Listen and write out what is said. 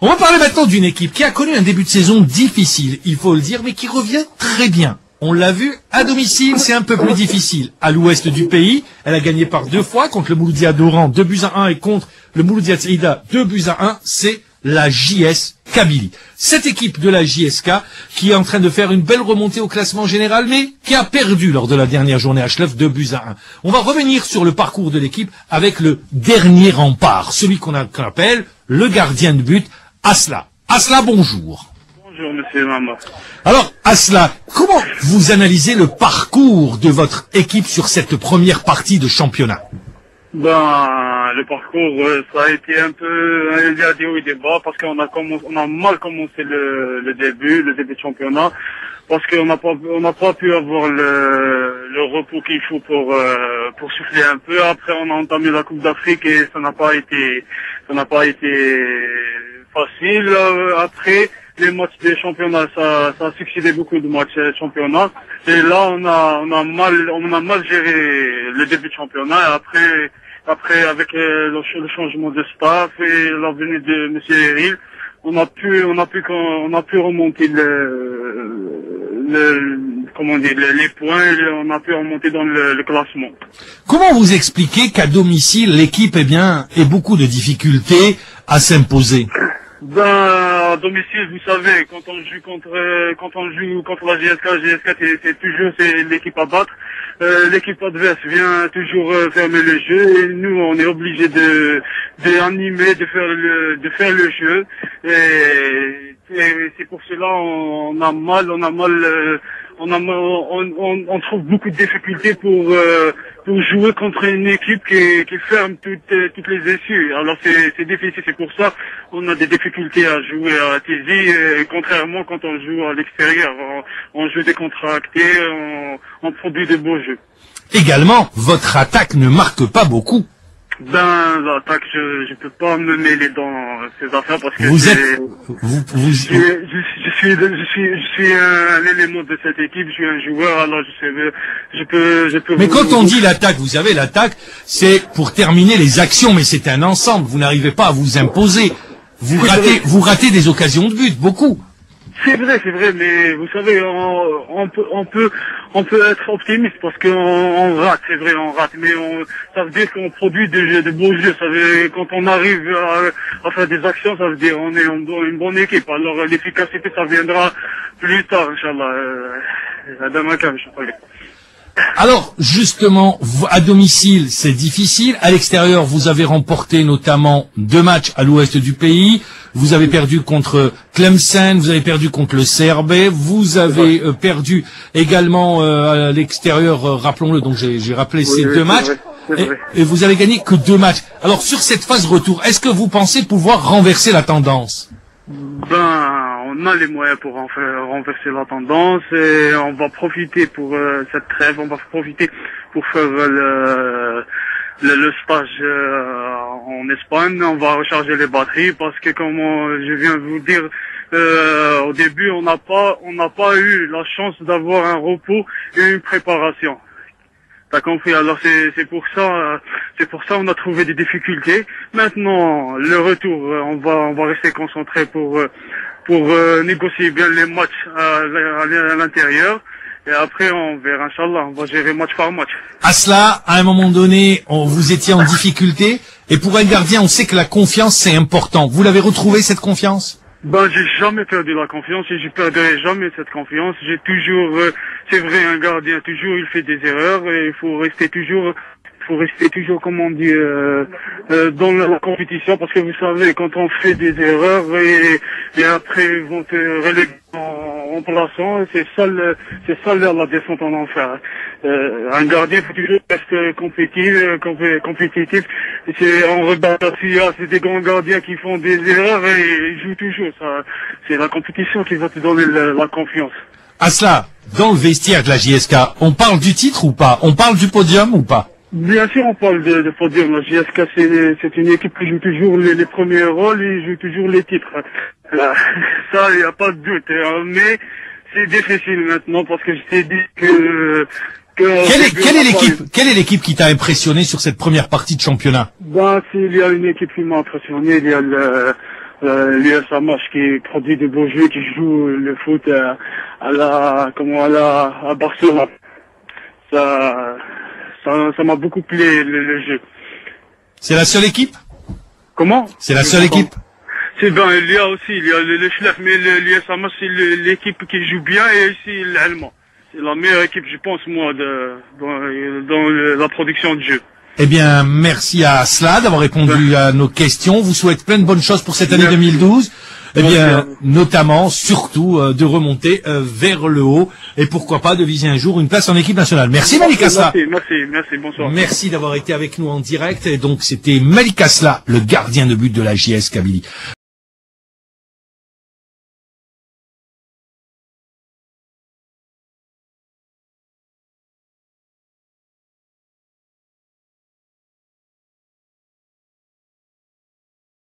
On va parler maintenant d'une équipe qui a connu un début de saison difficile, il faut le dire, mais qui revient très bien. On l'a vu, à domicile, c'est un peu plus difficile. À l'ouest du pays, elle a gagné par 2 fois contre le Mouloudia d'Oran, 2-1 et contre le Mouloudia de Saïda, 2-1. C'est la JS Kabylie. Cette équipe de la JSK qui est en train de faire une belle remontée au classement général, mais qui a perdu lors de la dernière journée à Schleuf 2-1. On va revenir sur le parcours de l'équipe avec le dernier rempart, celui qu'on appelle le gardien de but, Asla. Asla, bonjour. Bonjour, monsieur Mama. Alors, Asla, comment vous analysez le parcours de votre équipe sur cette première partie de championnat? Le parcours, ça a été un peu, il y a des hauts et des bas, parce qu'on a mal commencé le début de championnat, parce qu'on n'a pas pu avoir le repos qu'il faut pour souffler un peu. Après, on a entamé la Coupe d'Afrique et ça n'a pas été facile. Après, les matchs des championnats, ça a succédé beaucoup de matchs de championnat. Et là, on a mal géré le début de championnat. Et après, avec le changement de staff et la venue de monsieur Eril, on a pu remonter les points et on a pu remonter dans le classement. Comment vous expliquez qu'à domicile, l'équipe, ait beaucoup de difficultés à s'imposer? À domicile, vous savez, quand on joue contre la GSK, c'est l'équipe à battre. L'équipe adverse vient toujours fermer le jeu et nous, on est obligé d'animer, de faire le jeu. Et c'est pour cela on trouve beaucoup de difficultés pour jouer contre une équipe qui ferme toutes les issues. Alors c'est difficile, c'est pour ça on a des difficultés à jouer à Tizi, contrairement quand on joue à l'extérieur. On joue décontracté, on produit de beaux jeux. Également, votre attaque ne marque pas beaucoup. L'attaque, je peux pas me mêler dans ces affaires parce que je suis un élément de cette équipe, je suis un joueur, alors je peux. Mais quand on dit l'attaque, vous savez, l'attaque, c'est pour terminer les actions, mais c'est un ensemble. Vous n'arrivez pas à vous imposer. Vous ratez des occasions de but, beaucoup. C'est vrai, mais vous savez, on peut être optimiste parce qu'on rate, c'est vrai, on rate, mais ça veut dire qu'on produit de beaux jeux. Ça veut dire, quand on arrive à faire des actions, ça veut dire on est une bonne équipe. Alors l'efficacité, ça viendra plus tard, Inch'Allah. Alors, justement, à domicile, c'est difficile. À l'extérieur, vous avez remporté notamment 2 matchs à l'ouest du pays. Vous avez perdu contre Tlemcen, vous avez perdu contre le CRB, vous avez perdu également à l'extérieur, rappelons-le, donc j'ai rappelé ces 2 matchs. Et vous avez gagné que 2 matchs. Alors, sur cette phase retour, est-ce que vous pensez pouvoir renverser la tendance? On a les moyens pour renverser la tendance et on va profiter pour cette trêve, on va profiter pour faire le stage en Espagne, on va recharger les batteries parce que comme je viens de vous dire au début, on n'a pas eu la chance d'avoir un repos et une préparation. T'as compris? Alors c'est pour ça on a trouvé des difficultés. Maintenant le retour, on va rester concentré pour négocier bien les matchs à l'intérieur. Et après, on verra, Inch'Allah, on va gérer match par match. Asla, à un moment donné, vous étiez en difficulté. Et pour un gardien, on sait que la confiance, c'est important. Vous l'avez retrouvé, cette confiance? J'ai jamais perdu la confiance et je perdrai jamais cette confiance. J'ai toujours, c'est vrai, un gardien, toujours, il fait des erreurs et il faut rester toujours, comme on dit, dans la compétition, parce que vous savez, quand on fait des erreurs et après ils vont te reléguer en remplaçant, c'est ça la descente en enfer. Un gardien faut toujours rester compétitif. On regarde c'est des grands gardiens qui font des erreurs et ils jouent toujours. Ça, c'est la compétition qui va te donner la confiance. Asla, dans le vestiaire de la JSK, on parle du titre ou pas? On parle du podium ou pas? Bien sûr, on parle de podium. La JSK, c'est une équipe qui joue toujours les premiers rôles et joue toujours les titres. Là, ça, il n'y a pas de doute. Mais c'est difficile maintenant parce que je t'ai dit que quelle est l'équipe qui t'a impressionné sur cette première partie de championnat? S'il y a une équipe qui m'a impressionné, il y a L'US Hamas qui produit de beaux jeux, qui joue le foot à Barcelone. Ça m'a beaucoup plu le jeu. C'est la seule équipe? Comment? C'est la seule équipe? C'est ben, il y a le Schlaf, mais l'US Hamas, c'est l'équipe qui joue bien, et ici l'Allemand. C'est la meilleure équipe, je pense, moi, dans la production de jeu. Eh bien, merci à Asla d'avoir répondu à nos questions. Vous souhaite plein de bonnes choses pour cette année 2012. Eh bien, notamment, surtout, de remonter vers le haut et pourquoi pas de viser un jour une place en équipe nationale. Merci Malik Asla. Merci, bonsoir. Merci d'avoir été avec nous en direct. Et donc, c'était Malik Asla, le gardien de but de la JS Kabylie.